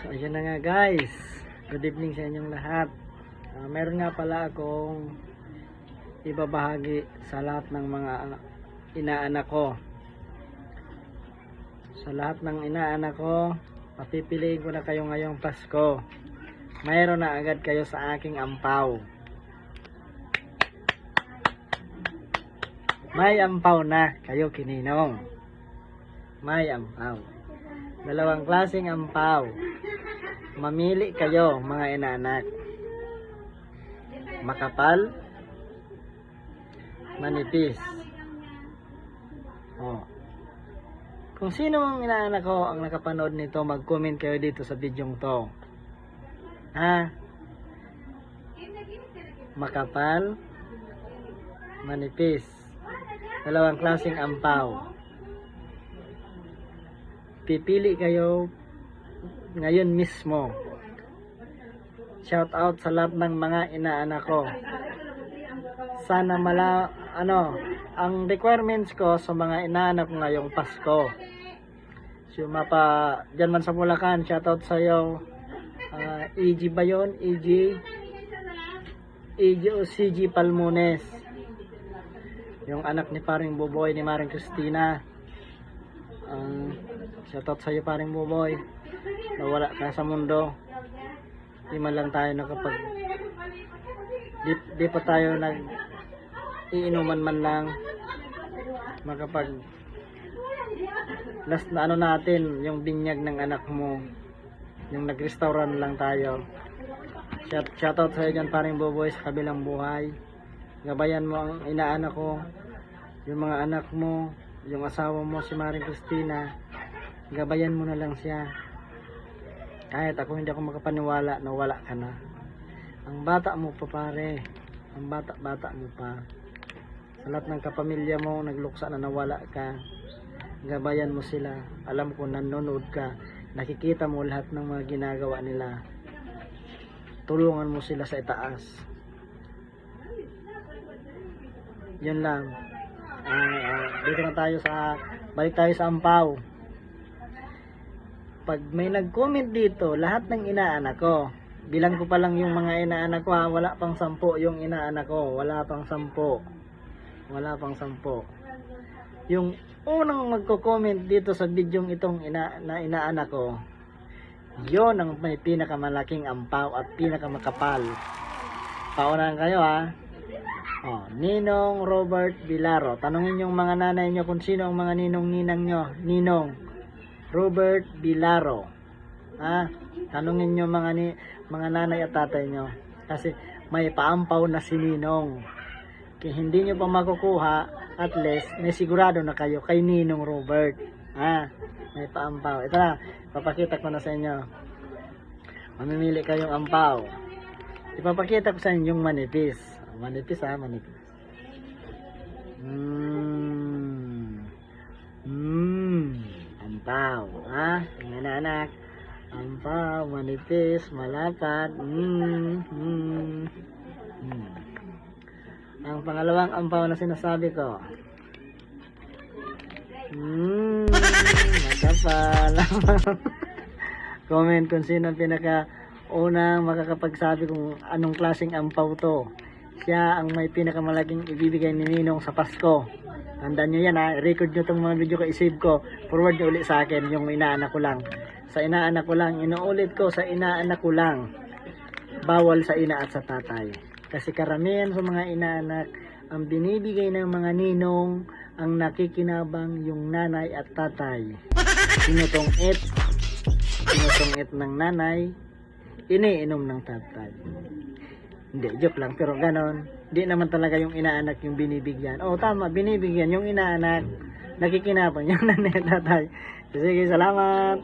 Ayun na nga guys, good evening sa inyong lahat. Meron nga pala akong ibabahagi sa lahat ng mga inaanak ko. Sa lahat ng inaanak ko, papipiliin ko na kayo ngayong Pasko. Mayroon na agad kayo sa aking ampaw. May ampaw na kayo kininong. May ampaw. Dalawang klaseng ampaw. Mamili kayo mga inaanak. Makapal, manipis. Kung sino ang inaanak ko ang nakapanood nito, mag-comment kayo dito sa bidyong to. Makapal, manipis. Dalawang klaseng ampaw. Pipili kayo ngayon mismo. Shout out sa lahat ng mga inaanak ko. Sana ang requirements ko sa mga inaanak ko ngayong Pasko. So diyan man sa Bulacan, shout out sa iyo. EG ba yun? EG o CG Palmones. Yung anak ni paring Buboy, ni Maring Cristina. Shoutout sa iyo paring Buboy. Nawala ka sa mundo. Di man lang tayo nakapag di pa tayo iinuman man lang makapag last na natin yung binyag ng anak mo, yung nag-restaurant lang tayo. Shoutout sa iyo dyan paring Buboy sa kabilang buhay. Gabayan mo ang inaanak ko, yung mga anak mo, yung asawa mo si Maring Cristina. Gabayan mo na lang siya. Kahit ako hindi ako makapaniwala na wala ka na. Ang bata mo pa pare, ang bata mo pa. Sa lahat ng kapamilya mo nagluksa na nawala ka. Gabayan mo sila. Alam ko nanonood ka, nakikita mo lahat ng mga ginagawa nila. Tulungan mo sila sa itaas. Yun lang. Dito na tayo balik tayo sa ampaw. Pag may nag-comment dito, lahat ng inaanak ko, bilang ko pa lang yung mga inaanak ko, wala pang 10 yung inaanak ko, wala pang 10. Yung unang magko-comment dito sa bidyong itong inaanak ko, yon ang may pinakamalaking ampaw at pinakamakapal. Paunahan kayo Ninong Robert Vilaro. Tanungin yung mga nanay nyo kung sino ang mga ninong-ninang nyo. Ninong Robert Vilaro. Tanungin nyo mga nanay at tatay nyo. Kasi may paampaw na si Ninong. Kaya hindi nyo pa makukuha, at least may sigurado na kayo kay Ninong Robert. May paampaw. Ito na, papakita ko na sa inyo. Mamimili kayong ampaw. Ipapakita ko sa inyo yung manipis. Manipis. Ampaw. Tingnan na anak. Ampaw, manipis, malapad. Ang pangalawang ampaw na sinasabi ko. Makapal. Comment kung sino ang unang makakapagsabi kung anong klaseng ampaw to. Siya ang may pinakamalaking ibibigay ni Ninong sa Pasko. Tandaan nyo yan record nyo itong mga video ko, isave ko, forward nyo ulit sa akin yung inaanak ko lang. Sa inaanak ko lang, inuulit ko sa inaanak ko lang. Bawal sa ina at sa tatay. Kasi karamihan sa mga inaanak, ang binibigay ng mga ninong, ang nakikinabang yung nanay at tatay. Tinutong-it ng nanay, iniinom ng tatay. Hindi, joke lang, pero ganon. Hindi naman talaga yung inaanak yung binibigyan. Tama, binibigyan yung inaanak. Nakikinabang yung nanay at tatay. Sige, salamat.